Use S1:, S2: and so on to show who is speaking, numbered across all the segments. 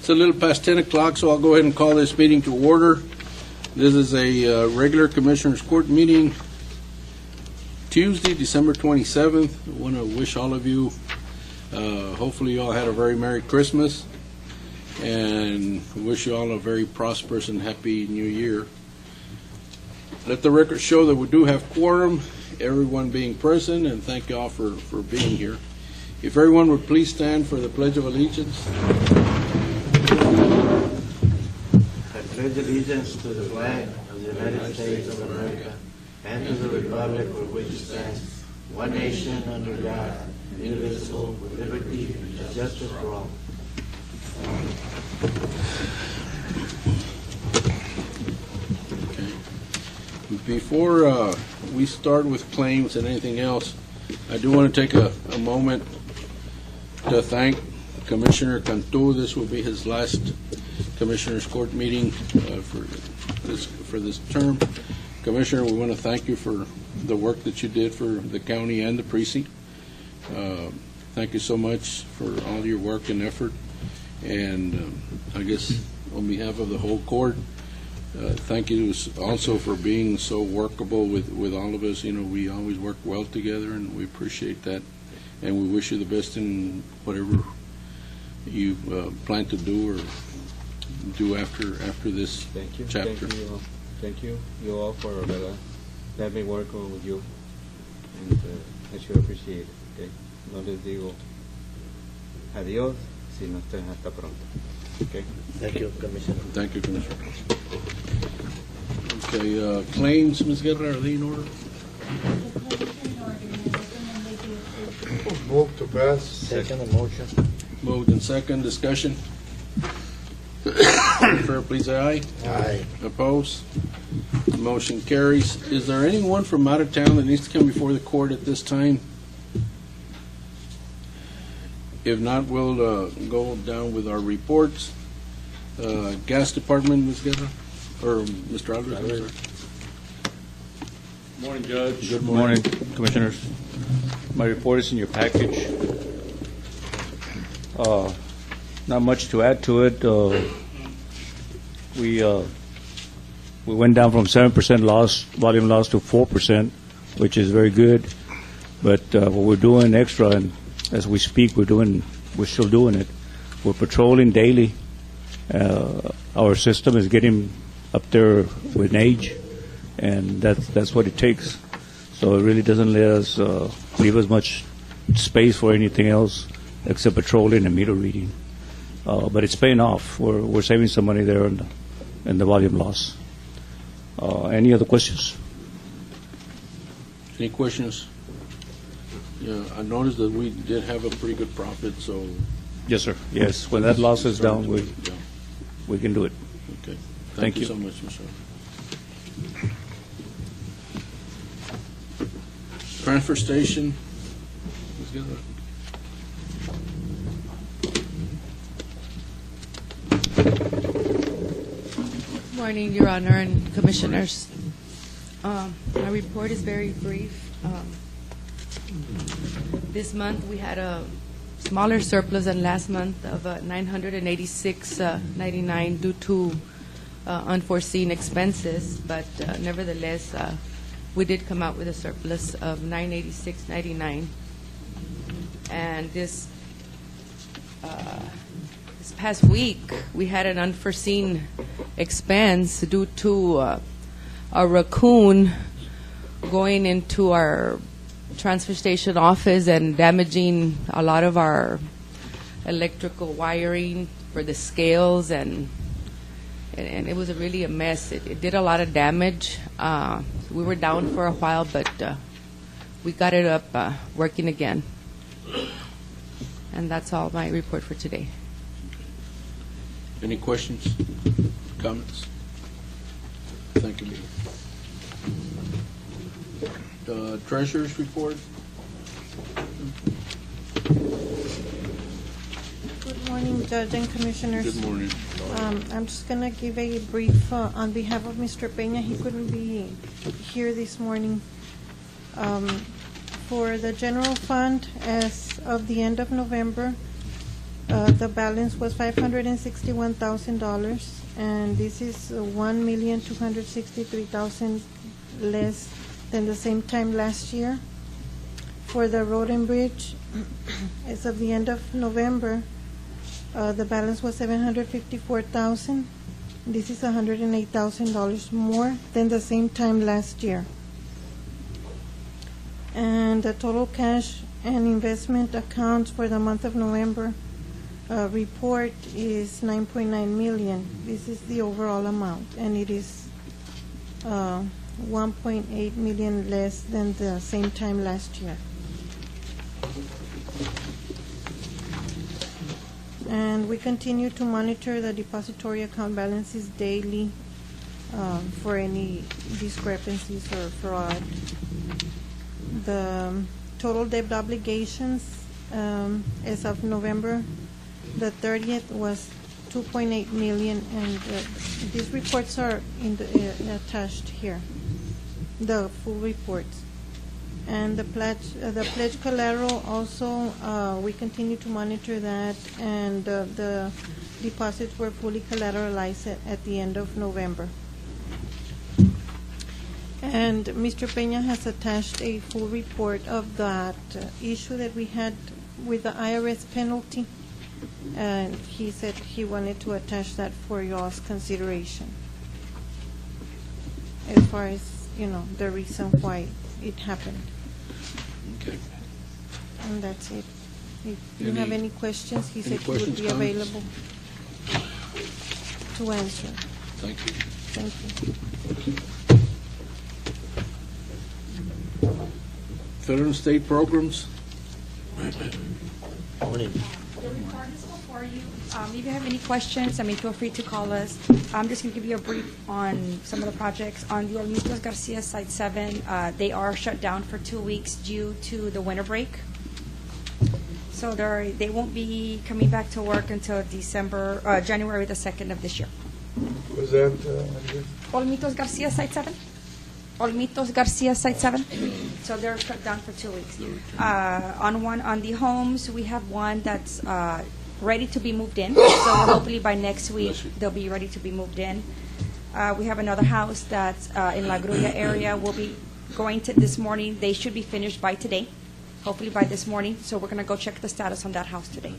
S1: It's a little past 10 o'clock, so I'll go ahead and call this meeting to order. This is a regular Commissioners Court meeting, Tuesday, December 27th. I want to wish all of you, hopefully you all had a very Merry Christmas, and wish you all a very prosperous and happy New Year. Let the record show that we do have quorum, everyone being present, and thank you all for being here. If everyone would please stand for the Pledge of Allegiance.
S2: I pledge allegiance to the flag of the United States of America and to the republic for which it stands, one nation under God, indivisible, with liberty and justice for all.
S1: Before we start with claims and anything else, I do want to take a moment to thank Commissioner Cantu. This will be his last Commissioners Court meeting for this term. Commissioner, we want to thank you for the work that you did for the county and the precinct. Thank you so much for all your work and effort. And I guess on behalf of the whole court, thank you also for being so workable with all of us. You know, we always work well together, and we appreciate that. And we wish you the best in whatever you plan to do or do after this chapter.
S3: Thank you all for letting me work with you, and I should appreciate it. Okay, no les digo adiós, sino hasta pronto. Okay.
S2: Thank you, Commissioner.
S1: Thank you, Commissioner. Okay, claims, Ms. Guerra, are they in order?
S4: Move to pass.
S2: Second motion.
S1: Moved and second. Discussion. All in favor, please say aye.
S2: Aye.
S1: Opposed? Motion carries. Is there anyone from out of town that needs to come before the court at this time? If not, we'll go down with our reports. Gas Department, Ms. Guerra? Or Mr. Aldridge? I'm sorry.
S5: Morning, Judge.
S1: Good morning.
S5: Commissioners. My report is in your package. Not much to add to it. We went down from 7% volume loss to 4%, which is very good. But what we're doing extra, and as we speak, we're still doing it. We're patrolling daily. Our system is getting up there with age, and that's what it takes. So it really doesn't let us leave us much space for anything else except patrolling and meter reading. But it's paying off. We're saving some money there in the volume loss. Any other questions?
S1: Any questions? Yeah, I noticed that we did have a pretty good profit, so.
S5: Yes, sir. Yes, when that loss is down, we can do it.
S1: Okay.
S5: Thank you
S1: so much, Mr. Transfer station. Let's get that.
S6: Morning, Your Honor and Commissioners. My report is very brief. This month we had a smaller surplus than last month of $986.99 due to unforeseen expenses, but nevertheless we did come out with a surplus of $986.99. And this past week we had an unforeseen expense due to a raccoon going into our transfer station office and damaging a lot of our electrical wiring for the scales, and it was really a mess. It did a lot of damage. We were down for a while, but we got it up working again. And that's all my report for today.
S1: Any questions, comments? Thank you. Treasurer's report.
S7: Good morning, Judge and Commissioners.
S1: Good morning.
S7: I'm just going to give a brief on behalf of Mr. Peña. He couldn't be here this morning. For the general fund, as of the end of November, The balance was $561,000, and this is $1,263,000 less than the same time last year. For the road and bridge, as of the end of November, the balance was $754,000. This is $108,000 more than the same time last year. And the total cash and investment accounts for the month of November report is $9.9 million. This is the overall amount, and it is $1.8 million less than the same time last year. And we continue to monitor the depository account balances daily for any discrepancies or fraud. The total debt obligations as of November the 30th was $2.8 million, and these reports are attached here, the full reports. And the pledge collateral also, we continue to monitor that, and the deposits were fully collateralized at the end of November. And Mr. Peña has attached a full report of that issue that we had with the IRS penalty, and he said he wanted to attach that for y'all's consideration as far as, the reason why it happened.
S1: Okay.
S7: And that's it. If you have any questions, he said he would
S1: questions,
S7: be
S1: comments?
S7: available to answer.
S1: Thank you.
S7: Thank you.
S1: Federal and state programs?
S2: Morning.
S4: The report is before you. If you have any questions, feel free to call us. I'm just going to give you a brief on some of the projects. On the Olmitos Garcia Site 7, they are shut down for 2 weeks due to the winter break. So they won't be coming back to work until January the 2nd of this year.
S8: Was that,
S4: Olmitos Garcia Site 7? Olmitos Garcia Site 7. So they're shut down for 2 weeks. On the homes, we have one that's ready to be moved in. So hopefully by next week, they'll be ready to be moved in. We have another house that's in La Grulla area. We'll be going to this morning. They should be finished by today, hopefully by this morning. So we're going to go check the status on that house today.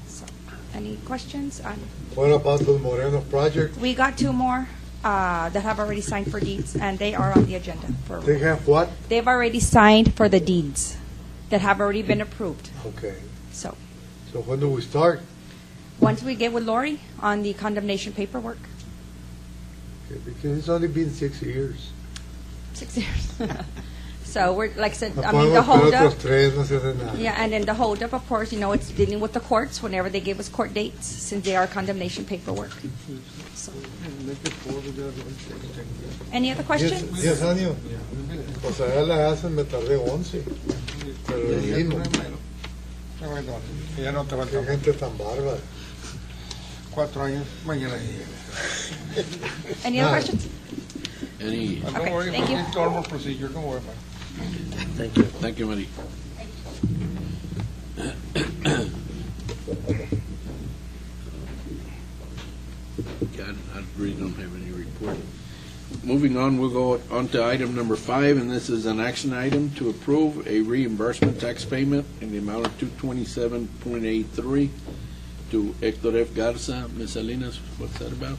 S4: So, any questions?
S8: what about the Moreno project?
S4: We got 2 more that have already signed for deeds, and they are on the agenda.
S8: They have what?
S4: They've already signed for the deeds that have already been approved.
S8: Okay.
S4: So
S8: So when do we start?
S4: once we get with Lori on the condemnation paperwork,
S8: Okay, because it's only been 6 years.
S4: 6 years. So we're, like I said,
S8: No
S4: the
S8: podemos esperar
S4: holdup.
S8: otros 3, no se hace nada.
S4: Yeah, and then the holdup, of course, it's dealing with the courts whenever they give us court dates, since they are condemnation paperwork. So. Any other questions?
S8: 10 años. O sea, ya la hacen, me tardé 11. Pero el vino,
S9: Ya no te
S8: qué
S9: falta
S8: gente tan bárbara.
S9: 4 años, mañana llega.
S4: Any other questions?
S1: Any?
S9: Don't
S4: Okay,
S9: worry
S4: thank
S9: about
S4: you.
S9: the normal procedure, don't worry about it.
S2: Thank you.
S1: Thank you, Mari. I really don't have any report. Moving on, we'll go on to item number 5, and this is an action item to approve a reimbursement tax payment in the amount of $227.83 to Hector F. Garza. Ms. Salinas, what's that about?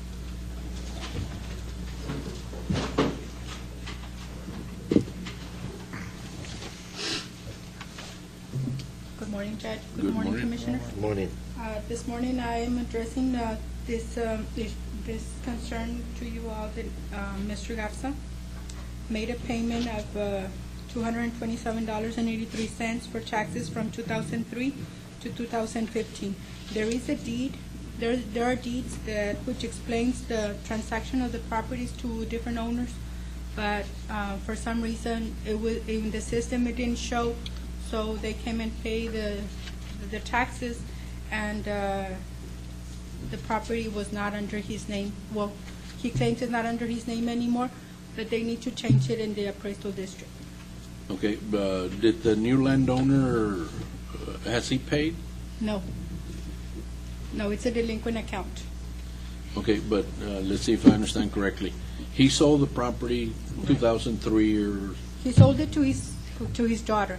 S10: Good morning, Judge.
S1: Good
S10: Good morning,
S1: morning.
S10: Commissioners.
S2: Morning.
S10: This morning, I am addressing this concern to you all that Mr. Garza made a payment of $227.83 for taxes from 2003 to 2015. There is a deed. There are deeds which explains the transaction of the properties to different owners, but for some reason, in the system it didn't show. So they came and paid the taxes, and the property was not under his name. Well, he claims it's not under his name anymore, but they need to change it in the appraisal district.
S1: Okay, did the new landowner, has he paid?
S10: No. No, it's a delinquent account.
S1: Okay, but let's see if I understand correctly. He sold the property 2003 or,
S10: He sold it to his daughter,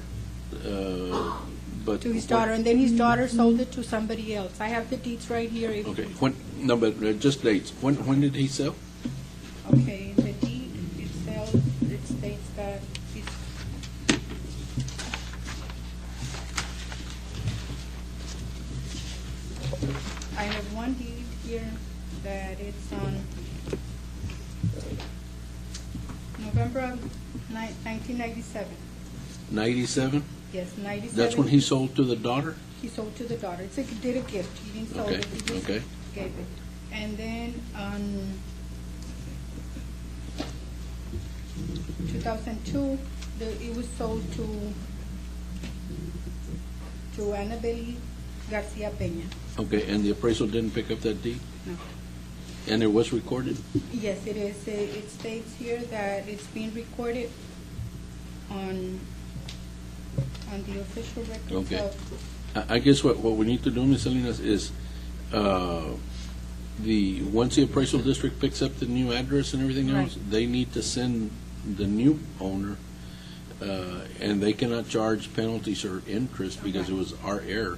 S1: but.
S10: to his daughter, and then his daughter sold it to somebody else. I have the deeds right here.
S1: Okay, when, no, but just dates. When did he sell?
S10: Okay, in the deed itself, it states that he's, I have one deed here that it's on November of 1997.
S1: 97?
S10: Yes, 97.
S1: That's when he sold to the daughter?
S10: He sold to the daughter. He did a gift. He didn't sell
S1: Okay,
S10: it. He just
S1: okay.
S10: gave it. And then on 2002, it was sold to Annabelle Garcia Peña.
S1: Okay, and the appraisal didn't pick up that deed?
S10: No.
S1: And it was recorded?
S10: Yes, it is. It states here that it's being recorded on the official records
S1: Okay.
S10: of.
S1: I guess what we need to do, Ms. Salinas, is once the appraisal district picks up the new address and everything else,
S10: Right.
S1: they need to send the new owner, and they cannot charge penalties or interest because it was our error.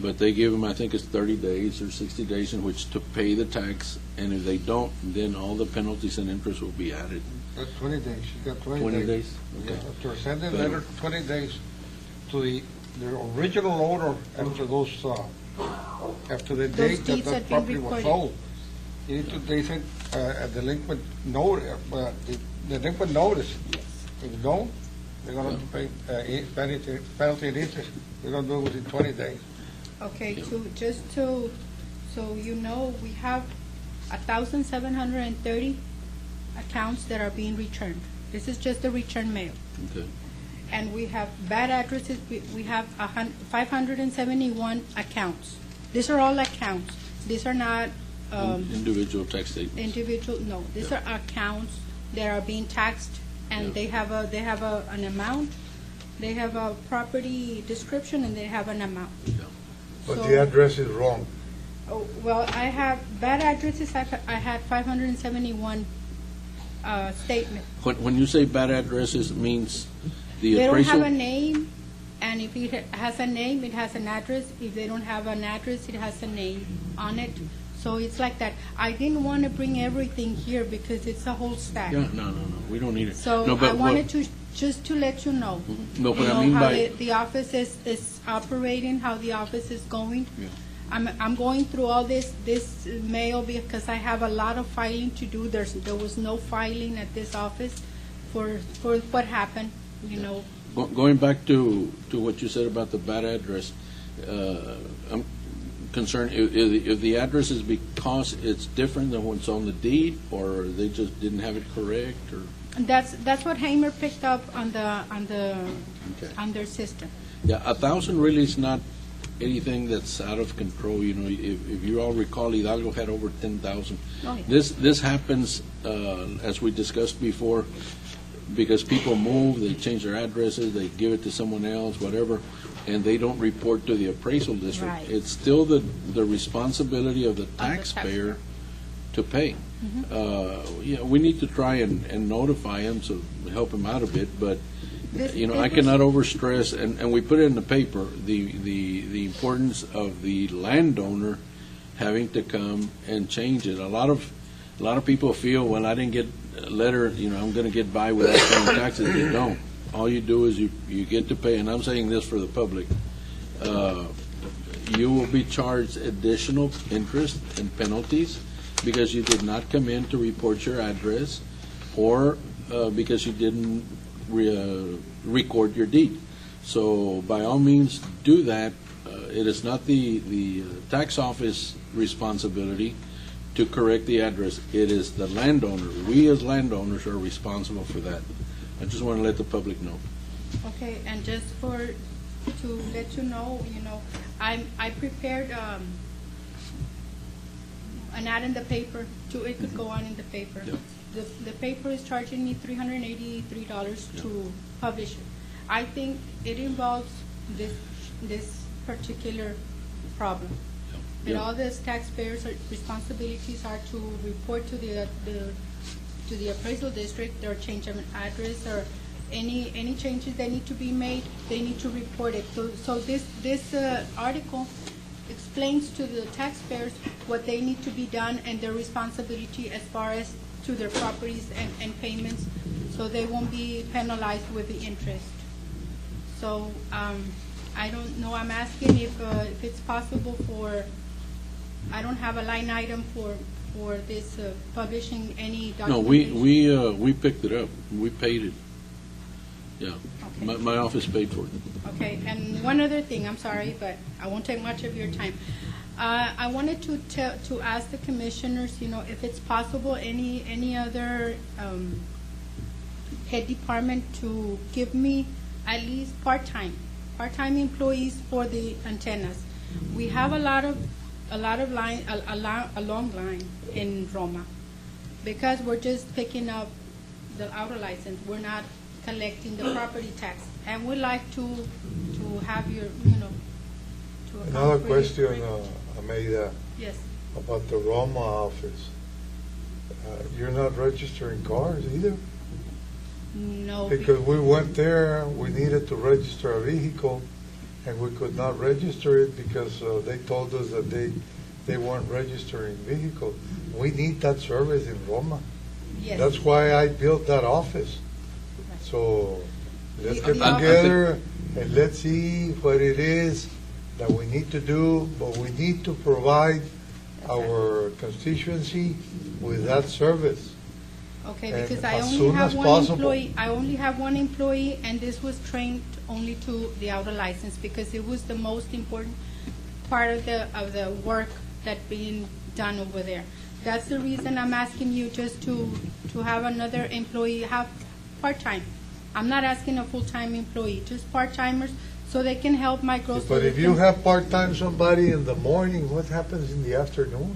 S1: But they give them, I think it's 30 days or 60 days in which to pay the tax, and if they don't, then all the penalties and interest will be added.
S9: That's 20 days, you got 20 days.
S1: 20 days? Okay.
S9: After sending a letter, 20 days to the original owner after after the date that
S10: deeds
S9: the
S10: had been
S9: property was
S10: recorded.
S9: sold. You need to, they sent a delinquent note, delinquent notice. If you don't, they're gonna have to pay penalty and interest. We're gonna do it within 20 days.
S10: Okay, so you know, we have 1,730 accounts that are being returned. This is just the return mail.
S1: Okay.
S10: And we have bad addresses, we have 571 accounts. These are all accounts. These are not
S1: Individual tax statements.
S10: individual, no, these are accounts that are being taxed, and
S1: Yeah.
S10: they have an amount, they have a property description, and they have an amount.
S8: But
S10: So-
S8: the address is wrong.
S10: Oh, well, I have bad addresses, I had 571 statements.
S1: When you say bad addresses, it means the
S10: They don't
S1: appraisal?
S10: have a name, and if it has a name, it has an address. If they don't have an address, it has a name on it. So it's like that. I didn't want to bring everything here because it's a whole stack.
S1: Yeah, no, we don't need it.
S10: So
S1: No, but
S10: I wanted to, just to let you know.
S1: No, what
S10: You
S1: I
S10: know,
S1: mean
S10: how
S1: by,
S10: the office is operating, how the office is going.
S1: Yeah.
S10: I'm going through all this mail because I have a lot of filing to do. There was no filing at this office for what happened, you know.
S1: going back to what you said about the bad address, I'm concerned, if the address is because it's different than what's on the deed, or they just didn't have it correct, or?
S10: And that's what Hamer picked up on
S1: Okay.
S10: their system.
S1: Yeah, 1,000 really is not anything that's out of control. You know, if you all recall, Hidalgo had over 10,000.
S10: Oh, yeah.
S1: This happens, as we discussed before, because people move, they change their addresses, they give it to someone else, whatever, and they don't report to the appraisal district.
S10: Right.
S1: It's still the responsibility of the
S10: taxpayer.
S1: taxpayer to pay. Yeah, we need to try and notify them, so help them out a bit, but
S10: This
S1: you know, I
S10: paper-
S1: cannot overstress, and we put it in the paper, the importance of the landowner having to come and change it. A lot of people feel, well, I didn't get a letter, you know, I'm going to get by without paying taxes. You don't. All you do is you get to pay, and I'm saying this for the public. You will be charged additional interest and penalties because you did not come in to report your address, or because you didn't record your deed. So by all means, do that. It is not the tax office responsibility to correct the address. It is the landowner. We as landowners are responsible for that. I just want to let the public know.
S10: Okay, and just to let you know, I prepared an ad in the paper. It could go on in the paper.
S1: Yeah.
S10: The paper is charging me $383 to publish it. I think it involves this particular problem. And
S1: Yeah.
S10: all the taxpayers' responsibilities are to report to the appraisal district their change of address or any changes that need to be made, they need to report it. So this article explains to the taxpayers what they need to be done and their responsibility as far as to their properties and payments, so they won't be penalized with the interest. So I don't know, I'm asking if it's possible for, I don't have a line item for this publishing any
S1: No,
S10: documentation.
S1: we picked it up. We paid it. Yeah.
S10: Okay.
S1: My office paid for it.
S10: Okay, and one other thing, I'm sorry, but I won't take much of your time. I wanted to ask the commissioners, if it's possible, any other head department to give me at least part-time employees for the antennas. We have a long line in Roma, because we're just picking up the outer license. We're not collecting the property tax, and we'd like to have your, to account
S8: Another
S10: for
S8: question,
S10: your-
S8: Ameida,
S10: Yes.
S8: about the Roma office. You're not registering cars either?
S10: No.
S8: Because we went there, we needed to register a vehicle, and we could not register it because they told us that they weren't registering vehicles. We need that service in Roma.
S10: Yes.
S8: That's why I built that office. So let's
S10: The-
S8: get
S10: the office-
S8: together and let's see what it is that we need to do, but we need to provide our constituency with that service.
S10: Okay,
S8: And
S10: because I
S8: as
S10: only
S8: soon
S10: have
S8: as
S10: one
S8: possible.
S10: employee. I only have one employee, and this was trained only to the outer license because it was the most important part of the work that being done over there. That's the reason I'm asking you just to have another employee, have part-time. I'm not asking a full-time employee, just part-timers, so they can help my growth.
S8: But if you have part-time somebody in the morning, what happens in the afternoon?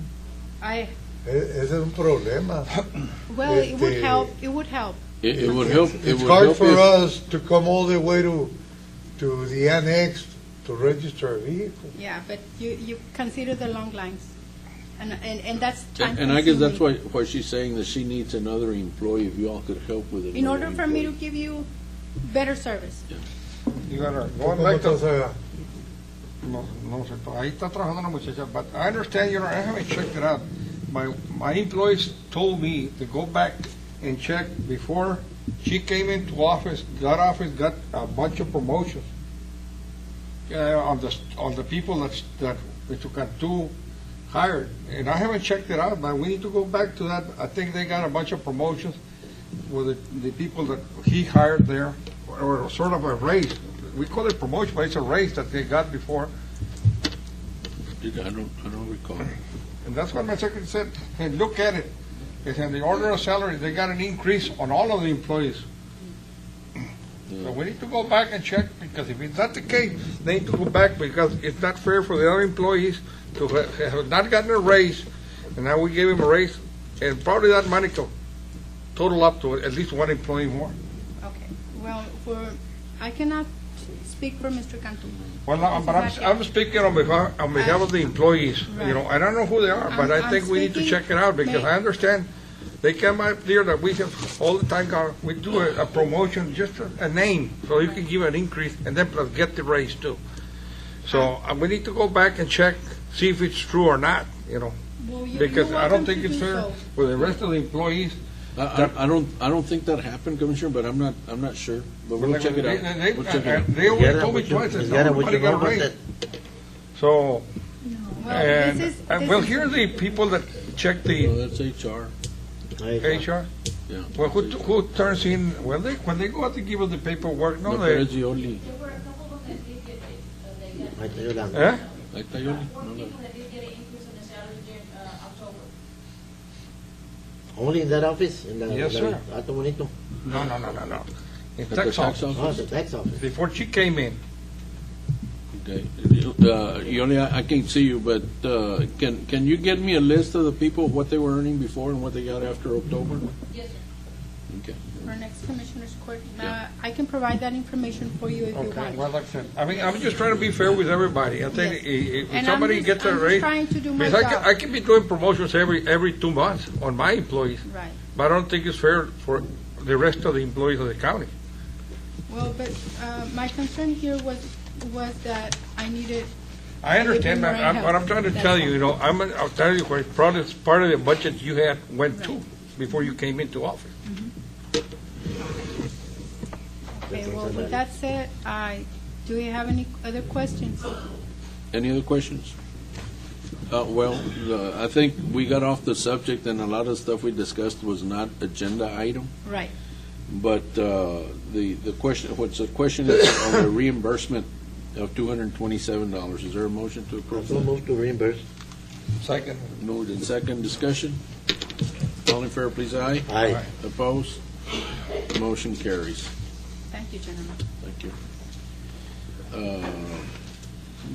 S8: Ese es un problema.
S10: Well, it would help. It would help.
S1: It would help. It
S8: It's
S1: would
S8: hard
S1: help
S8: for
S1: if-
S8: us to come all the way to the annex to register a vehicle.
S10: Yeah, but you consider the long lines, and that's time
S1: And I guess that's
S10: consuming.
S1: why she's saying that she needs another employee, if you all could help with it.
S10: In order for me to give you better service.
S9: You gotta,
S8: ¿Tú
S9: going
S8: cómo
S9: back to,
S8: estás allá?
S9: no sé, ahí está trabajando la muchacha, but I understand, I haven't checked it out. My employees told me to go back and check before she came into office. That office got a bunch of promotions on the people that Mr. Cantu hired, and I haven't checked it out. But we need to go back to that. I think they got a bunch of promotions with the people that he hired there, or sort of a raise. We call it promotion, but it's a raise that they got before.
S1: I don't recall.
S9: And that's what my secretary said, hey, look at it. It's in the order of salary, they got an increase on all of the employees. So we need to go back and check, because if it's not the case, they need to go back, because it's not fair for the other employees to have not gotten a raise, and now we gave him a raise, and probably that money could total up to at least one employee more.
S10: Okay, well, I cannot speak for Mr. Cantu.
S9: Well, but I'm speaking on behalf of the employees, I don't know who they are, but I
S10: I'm
S9: think we need to
S10: speaking-
S9: check it out, because I understand they come out there that we have all the time, we do a promotion, just a name, so you can give an increase, and then plus get the raise too. So we need to go back and check, see if it's true or not,
S10: Well,
S9: because
S10: you're
S9: I don't
S10: welcome
S9: think
S10: to
S9: it's
S10: do
S9: fair
S10: so.
S9: for the rest of the employees.
S1: I don't think that happened, Commissioner, but I'm not sure. But we'll check it out. We'll check it out.
S9: They already told me twice, that nobody got a raise. So,
S10: Well, this is- this
S9: well,
S10: is-
S9: here are the people that check
S1: So
S9: the
S1: that's HR.
S9: HR.
S1: Yeah.
S9: Well, who turns in, when they go out to give us the paperwork, no,
S1: No,
S9: they,
S1: pero es Yoli.
S9: eh?
S1: Ahí está Yoli. No, no.
S2: Only in that office? In the,
S9: Yes, sir.
S2: Alto Bonito?
S9: No. In
S1: At the
S9: tax
S1: tax
S9: office,
S2: Oh, the tax office.
S9: before she came in.
S1: Okay. Yoli, I can't see you, but can you get me a list of the people, what they were earning before and what they got after October?
S6: Yes, sir.
S1: Okay.
S10: for next commissioner's court. I can provide that information for you if you
S9: Okay,
S10: want.
S9: well, like I said, I mean, I'm just trying to be fair with everybody. I think
S10: Yes.
S9: if
S10: And
S9: somebody
S10: I'm
S9: gets a
S10: just
S9: raise,
S10: trying to do my
S9: because
S10: job.
S9: I can be doing promotions every 2 months on my employees,
S10: Right.
S9: but I don't think it's fair for the rest of the employees of the county.
S10: Well, but my concern here was that I needed.
S9: I understand,
S10: More
S9: man.
S10: help.
S9: What I'm trying to
S10: That's
S9: tell
S10: all.
S9: you, I'll tell you where probably it's part of the budget you had went to
S10: Right.
S9: before you came into office.
S10: Okay, well, with that said, do you have any other questions?
S1: Any other questions? Well, I think we got off the subject, and a lot of stuff we discussed was not agenda item.
S10: Right.
S1: But the question is on the reimbursement of $227. Is there a motion to approve?
S2: Also move to reimburse.
S9: Second.
S1: Moved in second. Discussion. All in favor, please, aye.
S2: Aye.
S1: Opposed? Motion carries.
S10: Thank you, gentlemen.
S1: Thank you.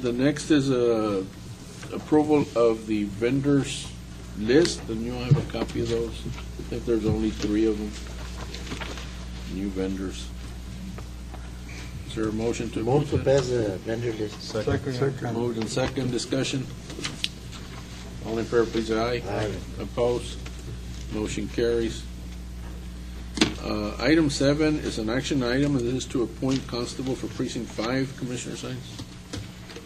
S1: The next is approval of the vendors list, and you all have a copy of those. I think there's only 3 of them. New vendors. Is there a motion to
S2: Move to
S1: approve that?
S2: pass the vendor list.
S8: Second.
S1: Moved in second. Discussion. All in favor, please, aye.
S2: Aye.
S1: Opposed? Motion carries. Item 7 is an action item, and this is to appoint constable for precinct 5, Commissioner Sines.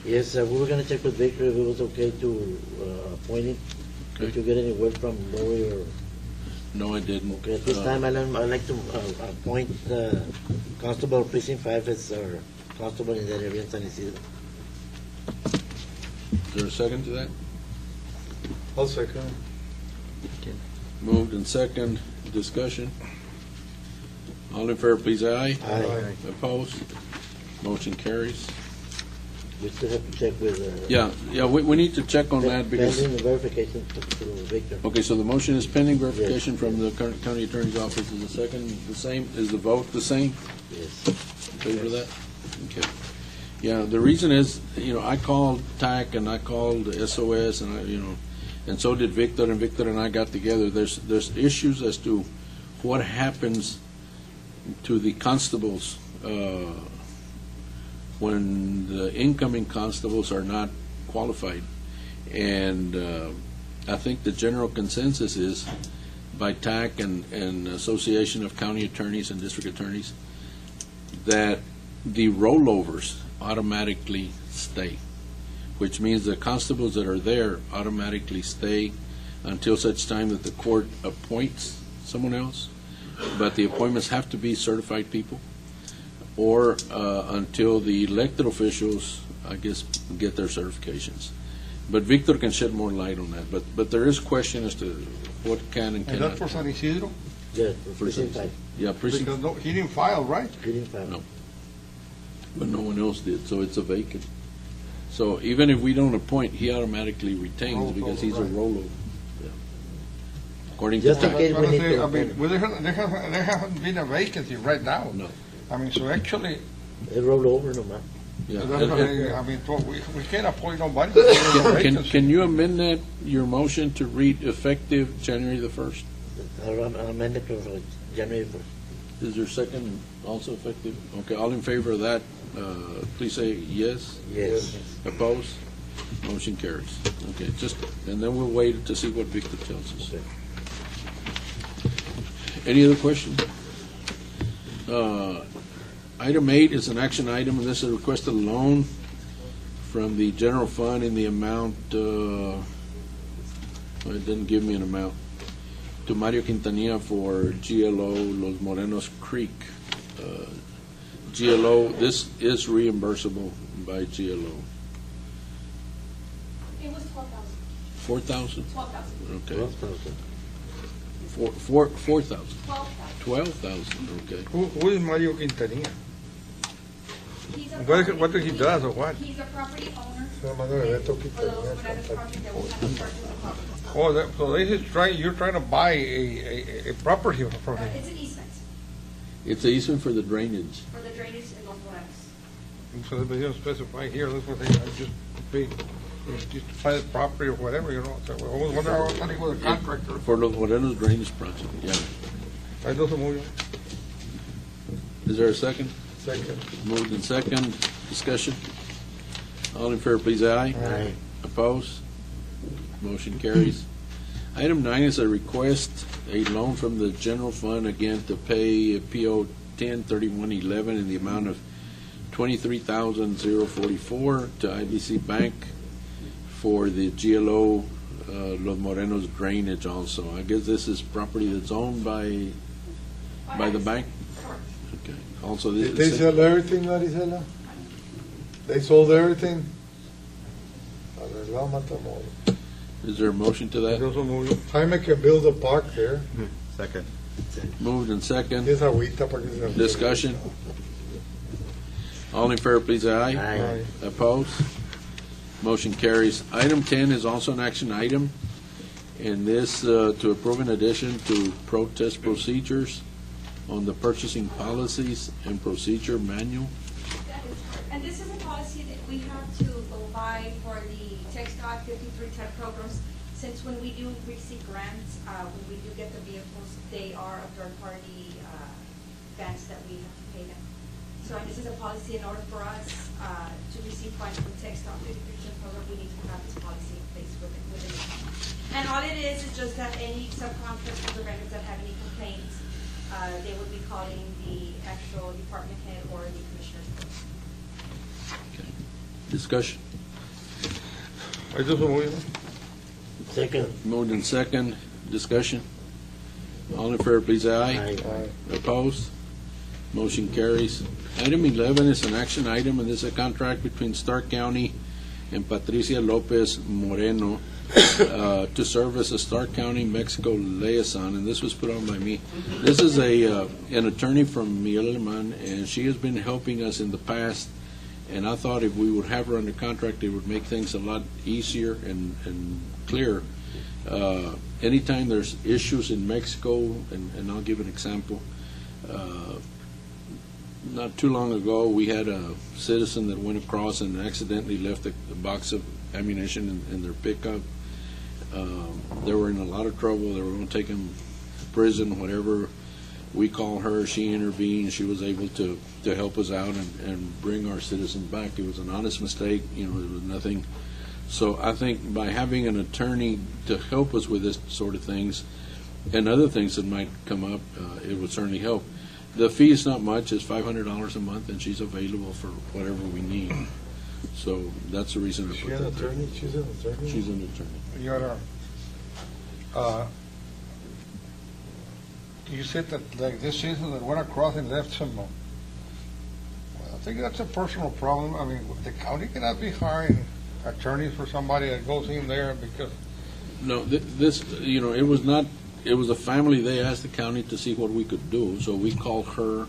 S2: Yes, we were gonna check with Victor if it was okay to appoint him. Did
S1: Okay.
S2: you get any word from Lori or?
S1: No, I didn't.
S2: Okay, at this time, I'd like to appoint Constable Precinct 5 as our constable in that area in San Isidro.
S1: Is there a second to that?
S8: I'll second.
S1: Moved in second. Discussion. All in favor, please, aye.
S2: Aye.
S1: Opposed? Motion carries.
S2: We still have to check with.
S1: Yeah, we need to check on that because,
S2: Pending the verification to Victor.
S1: okay, so the motion is pending verification from the county attorney's office. Is the second the same? Is the vote the same?
S2: Yes.
S1: Favor of that? Okay. Yeah, the reason is, I called TAC and I called SOS and and so did Victor, and Victor and I got together. There's issues as to what happens to the constables when the incoming constables are not qualified. And I think the general consensus is by TAC and Association of County Attorneys and District Attorneys that the rollovers automatically stay, which means the constables that are there automatically stay until such time that the court appoints someone else. But the appointments have to be certified people, or until the elected officials, I guess, get their certifications. But Victor can shed more light on that. But there is question as to what can and
S9: And
S1: cannot.
S9: that's for San Isidro?
S2: Yes, for Precinct 5.
S1: Yeah, precinct,
S9: Because he didn't file, right?
S2: Precinct 5.
S1: No. but no one else did, so it's a vacant. So even if we don't appoint, he automatically retains
S9: Rolls
S1: because
S9: over,
S1: he's a
S9: right.
S1: rollover. Yeah. According to
S2: Just in
S1: TAC.
S2: case we need
S9: I
S2: to.
S9: mean, well, there hasn't been a vacancy right now.
S1: No.
S9: I mean, so actually,
S2: They roll over no matter.
S1: Yeah.
S9: that's
S1: And-
S9: what
S1: and-
S9: I mean, so we can't appoint nobody. There's no
S1: Can
S9: vacancy.
S1: can you amend that, your motion to read effective January the 1st?
S2: I'll amend it to January 1st.
S1: Is your second also effective? Okay, all in favor of that, please say yes.
S2: Yes.
S1: Opposed? Motion carries. Okay, and then we'll wait to see what Victor tells us.
S2: Okay.
S1: Any other questions? Item 8 is an action item, and this is a requested loan from the general fund in the amount, it didn't give me an amount, to Mario Quintanilla for GLO Los Morenos Creek. GLO, this is reimbursable by GLO.
S4: It was 12,000.
S1: 4,000?
S4: 12,000.
S1: Okay.
S2: 12,000.
S1: 4,000?
S4: 12,000.
S1: 12,000, okay.
S9: Who is Mario Quintanilla?
S4: He's a
S9: What does he do or what?
S4: He's a property owner.
S8: Se llama Alberto
S4: For those
S8: Quintanilla.
S4: Morenos property that we have to purchase the property.
S9: Oh, so this is you're trying to buy a property from him.
S4: It's an easement
S1: It's an easement for the drainage.
S4: for the drainage in Los Morenos.
S9: So they don't specify here, that's what they just pay, just to buy the property or whatever, So I was wondering, I was talking with a contractor.
S1: For Los Morenos drainage project, yeah.
S9: Ahí no se movió.
S1: Is there a second?
S8: Second.
S1: Moved in second. Discussion. All in favor, please, aye.
S2: Aye.
S1: Opposed? Motion carries. Item 9 is a request, a loan from the general fund, again, to pay PO 103111 in the amount of $23,044 to IBC Bank for the GLO Los Morenos drainage also. I guess this is property that's owned by the bank? Okay. Also,
S8: Did
S1: this
S8: they sell everything, Marisela? They sold everything? A ver, la Matamoros.
S1: is there a motion to that?
S8: Jaime can build a park there.
S3: Second.
S1: Moved in second.
S8: Es agüita para que se...
S1: Discussion. All in favor, please, aye.
S2: Aye.
S1: Opposed? Motion carries. Item 10 is also an action item, and this to approve in addition to protest procedures on the purchasing policies and procedure manual.
S4: That is correct. And this is a policy that we have to go by for the TxDOT 5310 programs. Since when we do receive grants, when we do get the vehicles, they are a third-party grants that we have to pay them. So this is a policy in order for us to receive funds from TxDOT 5310 program, we need to have this policy in place with it. And all it is just that any subcontractors or vendors that have any complaints, they would be calling the actual department head or the commissioner's office.
S1: Okay. Discussion.
S2: Second.
S1: Moved in second. Discussion. All in favor, please, aye.
S2: Aye.
S1: Opposed? Motion carries. Item 11 is an action item, and this is a contract between Starr County and Patricia Lopez Moreno to serve as a Starr County, Mexico liaison, and this was put on by me. This is an attorney from Miguel Alemán, and she has been helping us in the past, and I thought if we would have her under contract, it would make things a lot easier and clearer. Anytime there's issues in Mexico, and I'll give an example, not too long ago, we had a citizen that went across and accidentally left a box of ammunition in their pickup. They were in a lot of trouble. They were going to take him to prison, whatever. We called her. She intervened. She was able to help us out and bring our citizen back. It was an honest mistake. There was nothing. So I think by having an attorney to help us with this sort of things and other things that might come up, it would certainly help. The fee is not much. It's $500 a month, and she's available for whatever we need. So that's the reason.
S8: Is she an attorney? She's an attorney?
S1: She's an attorney.
S9: Your you said that like this citizen that went across and left some. Well, I think that's a personal problem. I mean, the county cannot be hiring attorneys for somebody that goes in there because.
S1: No, this, it was not. It was a family. They asked the county to see what we could do, so we called her,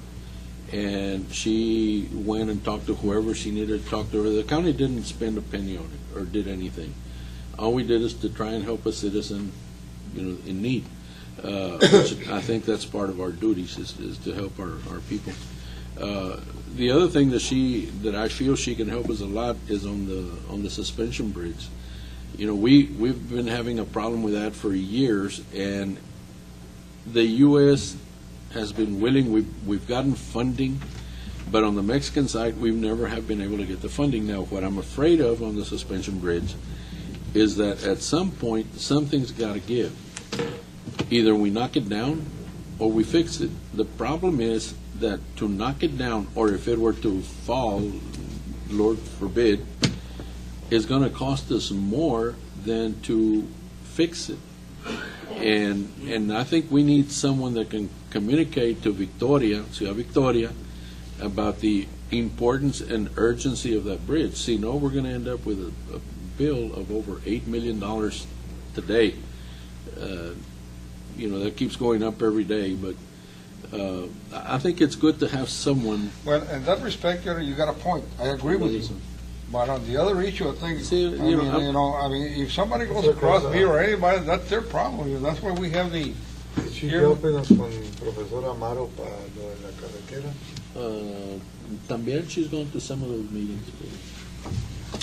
S1: and she went and talked to whoever she needed to talk to. The county didn't spend a penny on it or did anything. All we did is to try and help a citizen, in need. Which I think that's part of our duties is to help our people. The other thing that I feel she can help us a lot is on the suspension bridge. We've been having a problem with that for years, and the U.S. has been willing. We've gotten funding, but on the Mexican side, we've never have been able to get the funding. Now, what I'm afraid of on the suspension bridge is that at some point, something's got to give. Either we knock it down or we fix it. The problem is that to knock it down, or if it were to fall, Lord forbid, is going to cost us more than to fix it. And I think we need someone that can communicate to Ciudad Victoria, about the importance and urgency of that bridge. See, no, we're going to end up with a bill of over $8 million today. That keeps going up every day, but I think it's good to have someone.
S9: Well, in that respect, you got a point. I agree with you. But on the other issue, I think, if somebody goes across me or anybody, that's their problem. That's why we have the.
S8: Is she helping us con Profesor Amaro para lo de la carretera?
S1: También she's going to some of those meetings.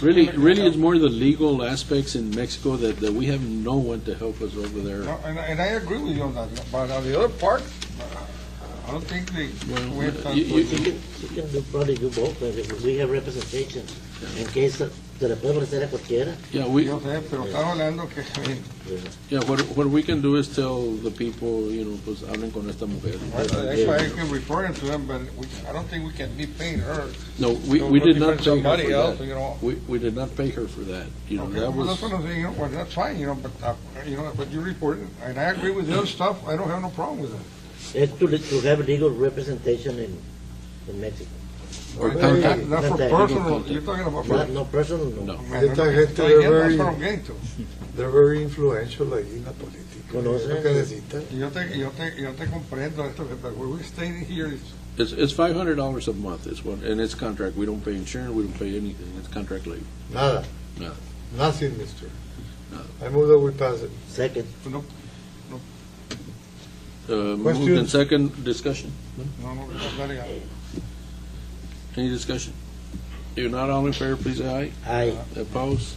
S1: Really, it's more the legal aspects in Mexico that we have no one to help us over there.
S9: No, and I agree with you on that. But on the other part, I don't think they
S1: Well,
S9: went on.
S1: you-
S2: You can probably do both, but if we have representation, en case se le puede ofrecer a cualquiera.
S1: Yeah, we,
S9: Yo sé, pero estaba hablando que, I mean,
S1: yeah, what we can do is tell the people, pues hablen con esta mujer.
S9: that's why I can refer them to them, but I don't think we can be paying her.
S1: No, we
S9: So
S1: did
S9: we'll
S1: not
S9: different
S1: pay her
S9: somebody
S1: for
S9: else,
S1: that.
S9: you know.
S1: We did not pay her for that.
S9: Okay,
S1: That
S9: well,
S1: was,
S9: that's what I'm saying, well, that's fine, but you reported, and I agree with the other stuff, I don't have no problem with that.
S2: It's to have legal representation in Mexico.
S1: or
S9: Not
S1: contact.
S9: not for
S2: Contact.
S9: personal, you're talking about
S2: Not,
S9: for.
S2: no personal, no.
S1: No.
S9: Man,
S8: Esta gente,
S9: again,
S8: they're
S9: that's what I'm
S8: very,
S9: getting to.
S8: they're very influential ahí en la política.
S2: Conocen.
S8: Es lo que necesitan.
S9: Y yo te comprendo esto, but we staying here,
S1: It's $500 a month, and it's contract. We don't pay insurance, we don't pay anything. It's contract labor.
S8: Nada.
S1: Nada.
S8: Nothing, mister.
S1: Nada.
S8: I move that we pass it.
S2: Second.
S9: no,
S1: Moved
S8: Question?
S1: in second, discussion.
S9: dale ya.
S1: Any discussion? If not, all in favor, please say aye.
S2: Aye.
S1: Opposed?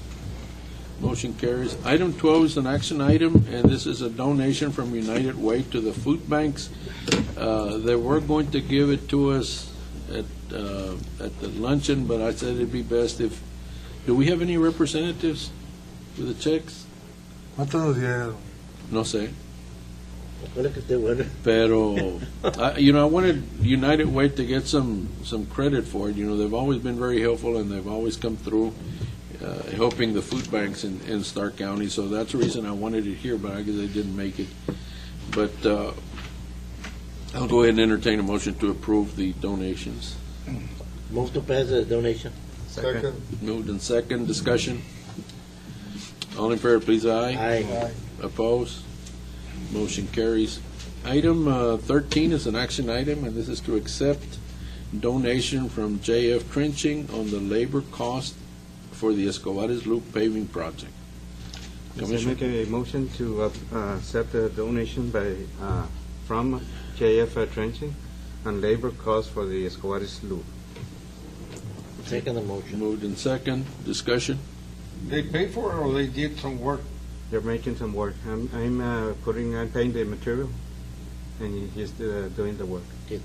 S1: Motion carries. Item 12 is an action item, and this is a donation from United Way to the food banks. They were going to give it to us at the luncheon, but I said it'd be best if, do we have any representatives for the checks?
S8: ¿Cuánto nos dieron?
S1: No sé.
S2: Ojalá que esté bueno.
S1: Pero, I wanted United Way to get some credit for it. They've always been very helpful, and they've always come through helping the food banks in Starr County. So that's the reason I wanted it here, but I guess they didn't make it. But I'll go ahead and entertain a motion to approve the donations.
S2: Move to pass the donation.
S8: Second.
S1: Moved in second. Discussion. All in favor, please, aye.
S2: Aye.
S1: Opposed? Motion carries. Item 13 is an action item, and this is to accept donation from JF Trenching on the labor cost for the Escobares Loop paving project.
S3: I
S1: Commissioner?
S3: make a motion to accept a donation from JF Trenching on labor costs for the Escobares Loop.
S2: Second the motion.
S1: Moved in second. Discussion.
S9: They paid for it or they did some work?
S3: They're making some work. I'm paying the material, and he's doing the work.
S1: And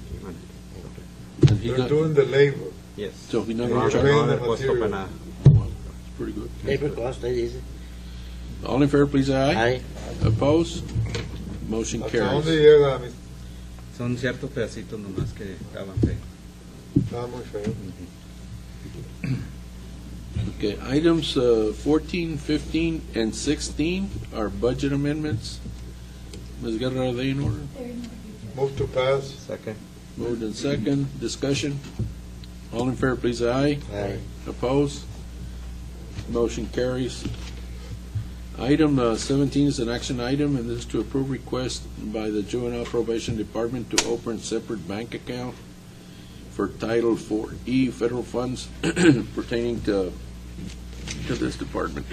S1: he
S8: They're
S1: got,
S8: doing the labor.
S3: Yes.
S1: so he not
S8: They're
S1: gonna charge?
S8: paying the
S3: Costo
S8: material.
S3: para nada.
S1: It's pretty good.
S2: Labor cost, ahí dice.
S1: All in favor, please, aye.
S2: Aye.
S1: Opposed? Motion
S8: ¿Hasta dónde
S1: carries.
S8: llega?
S3: Son ciertos pedacitos nomás que estaban feos.
S8: Está muy feo.
S1: Okay, items 14, 15, and 16 are budget amendments. Ms. Guerra, are they in order?
S8: Move to pass.
S3: Second.
S1: Moved in second. Discussion. All in favor, please, aye.
S2: Aye.
S1: Opposed? Motion carries. Item 17 is an action item, and this is to approve request by the Juvenile Probation Department to open separate bank account for Title 4E federal funds pertaining to this department.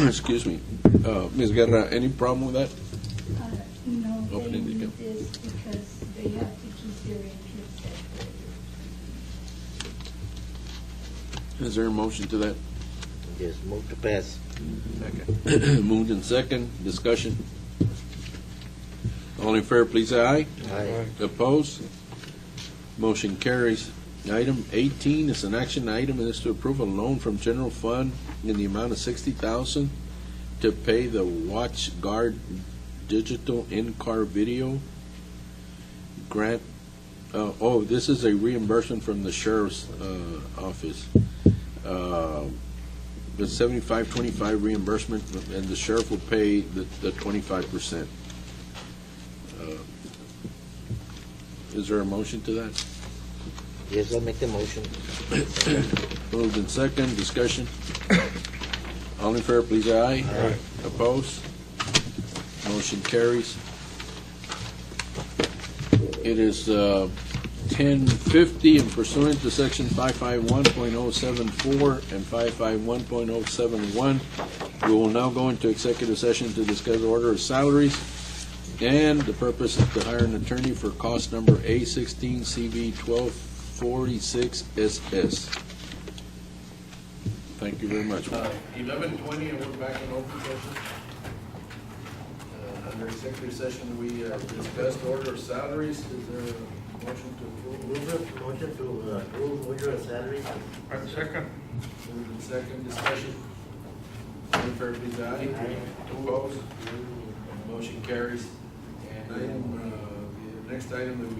S1: Excuse me. Ms. Guerra, any problem with that?
S11: No, they
S1: Opening the
S11: need
S1: account.
S11: this because they have to keep their interest separate.
S1: Is there a motion to that?
S2: Yes, move to pass.
S1: Moved in second. Discussion. All in favor, please say aye.
S2: Aye.
S1: Opposed? Motion carries. Item 18 is an action item, and is to approve a loan from general fund in the amount of $60,000 to pay the Watch Guard digital in-car video grant. This is a reimbursement from the sheriff's office. The 75-25 reimbursement, and the sheriff will pay the 25%. Is there a motion to that?
S2: Yes, I'll make the motion.
S1: Moved in second, discussion. All in favor, please, aye.
S2: Aye.
S1: Opposed? Motion carries. It is 10:50, and pursuant to section 551.074 and 551.071, we will now go into executive session to discuss order of salaries, and the purpose is to hire an attorney for cost number A16 CV 1246SS. Thank you very much. 11:20, and we're back in open session. Under executive session, we discussed order of salaries. Is there a motion to approve?
S2: Motion to approve order of salary.
S9: Second.
S1: Moved in second, discussion. All in favor, please, aye. Opposed? Motion carries. And the next item that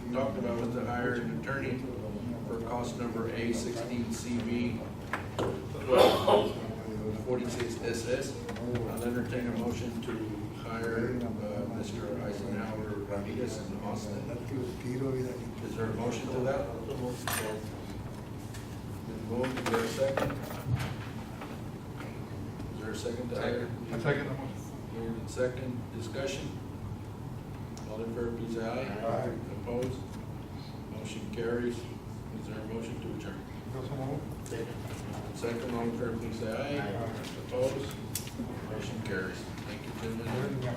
S1: we talked about was to hire an attorney for cost number A16CB 46SS. I'll entertain a motion to hire Mr. Eisenhower Ramirez in Austin. Is there a motion to that? Been moved. Is there a second? Is there a second to hire?
S9: I second.
S1: Moved in second, discussion. All in favor, please, aye.
S9: Aye.
S1: Opposed? Motion carries. Is there a motion to adjourn? Second, all in favor, please, say aye. Opposed? Motion carries. Thank you, gentlemen.